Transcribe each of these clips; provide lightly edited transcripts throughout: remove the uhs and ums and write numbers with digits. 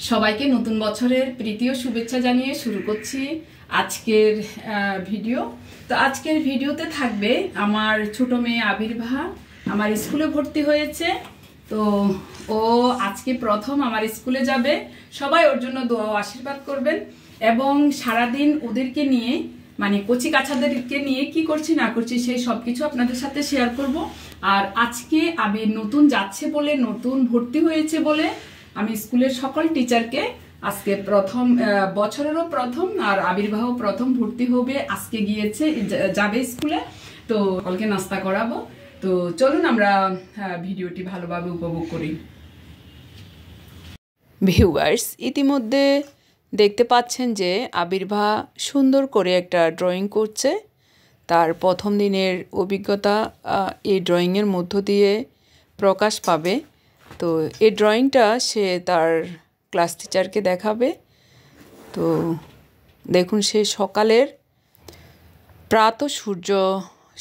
সবাইকে নতুন বছরের প্রীতি ও শুভেচ্ছা জানিয়ে শুরু করছি আজকের ভিডিও। তো আজকের ভিডিওতে থাকবে আমার ছোট মেয়ে আবির্ভা আমার স্কুলে ভর্তি হয়েছে। তো ও আজকে প্রথম আমার স্কুলে যাবে। সবাই ওর জন্য দোয়া ও আশীর্বাদ করবেন এবং সারাদিন ওদেরকে নিয়ে মানে কচি কাছাদেরকে নিয়ে কি করছি না করছি সেই সবকিছু আপনাদের সাথে শেয়ার করব। আর আজকে আবির নতুন যাচ্ছে বলে, নতুন ভর্তি হয়েছে বলে আমি স্কুলের সকল টিচারকে আজকে প্রথম বছরেরও প্রথম আর আবির্ভাব প্রথম ভর্তি হবে, আজকে গিয়েছে যাবে স্কুলে। তো সকলকে নাস্তা করাবো। তো চলুন আমরা ভিডিওটি ভালোভাবে উপভোগ করি। ভিউয়ার্স, ইতিমধ্যে দেখতে পাচ্ছেন যে আবির্ভা সুন্দর করে একটা ড্রয়িং করছে। তার প্রথম দিনের অভিজ্ঞতা এই ড্রয়িংয়ের মধ্য দিয়ে প্রকাশ পাবে। তো এই ড্রয়িংটা সে তার ক্লাস টিচারকে দেখাবে। তো দেখুন, সে সকালের প্রাতঃ সূর্য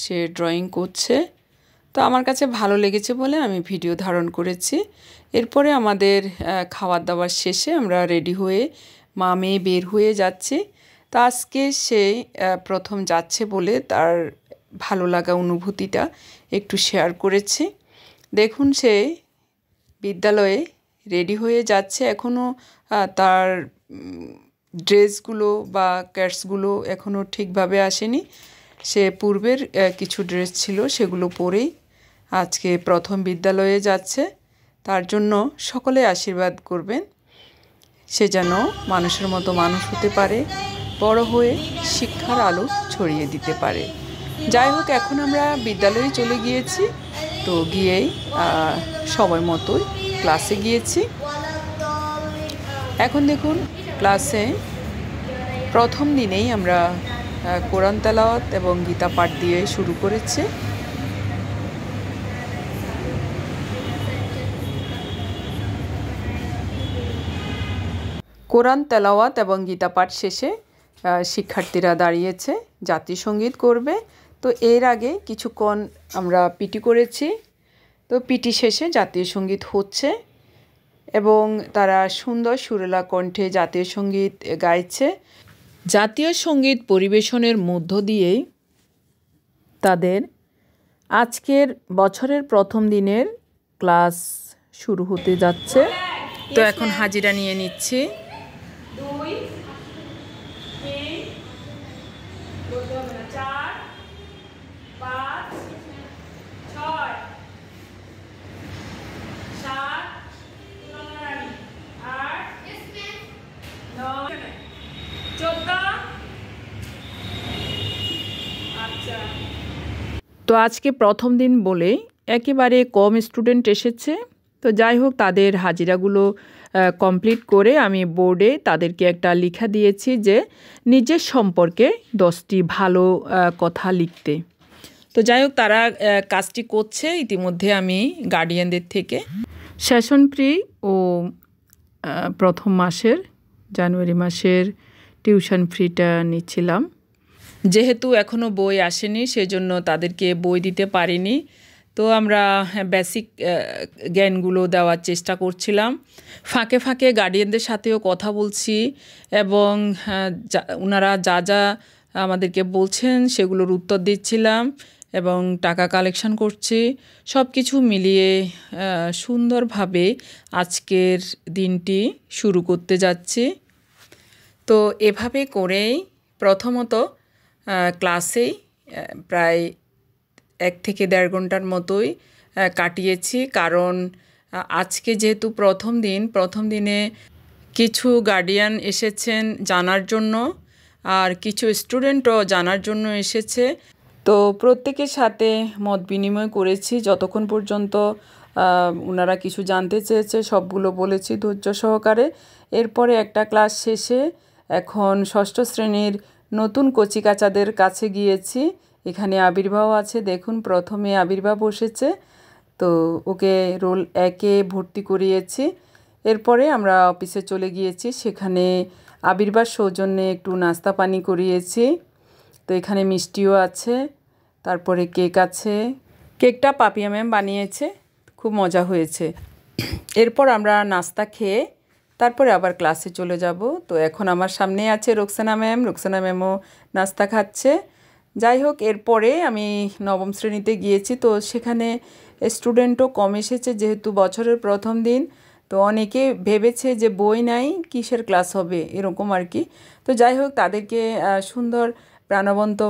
সে ড্রয়িং করছে। তো আমার কাছে ভালো লেগেছে বলে আমি ভিডিও ধারণ করেছি। এরপরে আমাদের খাবার দাবার শেষে আমরা রেডি হয়ে মা মেয়ে বের হয়ে যাচ্ছি। তো আজকে সে প্রথম যাচ্ছে বলে তার ভালো লাগা অনুভূতিটা একটু শেয়ার করেছি। দেখুন, সে বিদ্যালয়ে রেডি হয়ে যাচ্ছে। এখনও তার ড্রেসগুলো বা ক্যাটসগুলো এখনও ঠিকভাবে আসেনি। সে পূর্বের কিছু ড্রেস ছিল সেগুলো পরেই আজকে প্রথম বিদ্যালয়ে যাচ্ছে। তার জন্য সকলে আশীর্বাদ করবেন, সে যেন মানুষের মতো মানুষ হতে পারে, বড় হয়ে শিক্ষার আলো ছড়িয়ে দিতে পারে। যাই হোক, এখন আমরা বিদ্যালয়ে চলে গিয়েছি। তো গিয়েই সময় মতোই ক্লাসে গিয়েছি। এখন দেখুন, ক্লাসে প্রথম দিনেই আমরা কোরআন তেলাওয়াত এবং গীতা পাঠ দিয়ে শুরু করেছি। কোরআন তেলাওয়াত এবং গীতা পাঠ শেষে শিক্ষার্থীরা দাঁড়িয়েছে, জাতীয় সঙ্গীত করবে। তো এর আগে কিছুক্ষণ আমরা পিটি করেছি। তো পিটি শেষে জাতীয় সঙ্গীত হচ্ছে এবং তারা সুন্দর সুরেলা কণ্ঠে জাতীয় সঙ্গীত গাইছে। জাতীয় সঙ্গীত পরিবেশনের মধ্য দিয়েই তাদের আজকের বছরের প্রথম দিনের ক্লাস শুরু হতে যাচ্ছে। তো এখন হাজিরা নিয়ে নিচ্ছি। তো আজকে প্রথম দিন বলে একেবারে কম স্টুডেন্ট এসেছে। তো যাই হোক, তাদের হাজিরাগুলো কমপ্লিট করে আমি বোর্ডে তাদেরকে একটা লেখা দিয়েছি যে নিজের সম্পর্কে 10টি ভালো কথা লিখতে। তো যাই হোক, তারা কাজটি করছে। ইতিমধ্যে আমি গার্ডিয়ানদের থেকে সেশন ফ্রি ও প্রথম মাসের জানুয়ারি মাসের টিউশন ফ্রিটা নিচ্ছিলাম। যেহেতু এখনও বই আসেনি, সেজন্য তাদেরকে বই দিতে পারিনি। তো আমরা বেসিক জ্ঞানগুলো দেওয়ার চেষ্টা করছিলাম। ফাঁকে ফাঁকে গার্ডিয়ানদের সাথেও কথা বলছি এবং ওনারা যা যা আমাদেরকে বলছেন সেগুলোর উত্তর দিচ্ছিলাম এবং টাকা কালেকশন করছি। সব কিছু মিলিয়ে সুন্দরভাবে আজকের দিনটি শুরু করতে যাচ্ছি। তো এভাবে করেই প্রথমত ক্লাসেই প্রায় 1 থেকে 1.5 ঘন্টার মতোই কাটিয়েছি। কারণ আজকে যেহেতু প্রথম দিনে কিছু গার্ডিয়ান এসেছেন জানার জন্য আর কিছু স্টুডেন্টও জানার জন্য এসেছে। তো প্রত্যেকের সাথে মত বিনিময় করেছি যতক্ষণ পর্যন্ত ওনারা কিছু জানতে চেয়েছে, সবগুলো বলেছি ধৈর্য সহকারে। এরপরে একটা ক্লাস শেষে এখন 6ষ্ঠ শ্রেণীর নতুন কচিকাচাদের কাছে গিয়েছি। এখানে আবির্ভাব আছে। দেখুন, প্রথমে আবির্ভাব বসেছে। তো ওকে রোল 1-এ ভর্তি করিয়েছি। এরপরে আমরা অফিসে চলে গিয়েছি। সেখানে আবির্ভাব সৌজন্যে একটু নাস্তা পানি করিয়েছি। তো এখানে মিষ্টিও আছে, তারপরে কেক আছে। কেকটা পাপিয়া ম্যাম বানিয়েছে, খুব মজা হয়েছে। এরপর আমরা নাস্তা খেয়ে তারপরে আবার ক্লাসে চলে যাব। তো এখন আমার সামনে আছে রোকসানা ম্যামও নাস্তা খাচ্ছে। যাই হোক, এরপরে আমি নবম শ্রেণীতে গিয়েছি, তো সেখানে স্টুডেন্টও কম এসেছে যেহেতু বছরের প্রথম দিন। তো অনেকে ভেবেছে যে বই নাই, কিসের ক্লাস হবে, এরকম আর কি। তো যাই হোক, তাদেরকে সুন্দর প্রাণবন্ত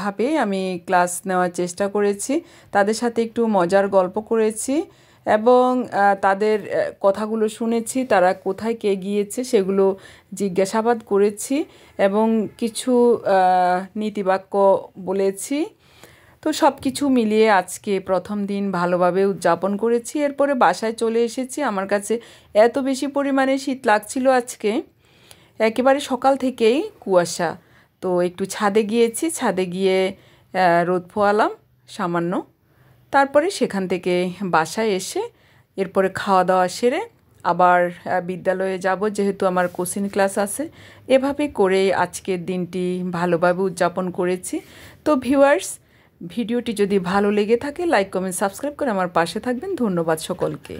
ভাবে আমি ক্লাস নেওয়ার চেষ্টা করেছি, তাদের সাথে একটু মজার গল্প করেছি এবং তাদের কথাগুলো শুনেছি, তারা কোথায় কে গিয়েছে সেগুলো জিজ্ঞাসাবাদ করেছি এবং কিছু নীতিবাক্য বলেছি। তো সব কিছু মিলিয়ে আজকে প্রথম দিন ভালোভাবে উদযাপন করেছি। এরপরে বাসায় চলে এসেছি। আমার কাছে এত বেশি পরিমাণে শীত লাগছিল আজকে, একেবারে সকাল থেকেই কুয়াশা। তো একটু ছাদে গিয়েছি, ছাদে গিয়ে রোদ পোয়ালাম সামান্য। তারপরে সেখান থেকে বাসায় এসে এরপরে খাওয়া দাওয়া সেরে আবার বিদ্যালয়ে যাব, যেহেতু আমার কোচিং ক্লাস আছে। এভাবে করে আজকের দিনটি ভালোভাবে উদযাপন করেছি। তো ভিউয়ার্স, ভিডিওটি যদি ভালো লেগে থাকে লাইক কমেন্ট সাবস্ক্রাইব করে আমার পাশে থাকবেন। ধন্যবাদ সকলকে।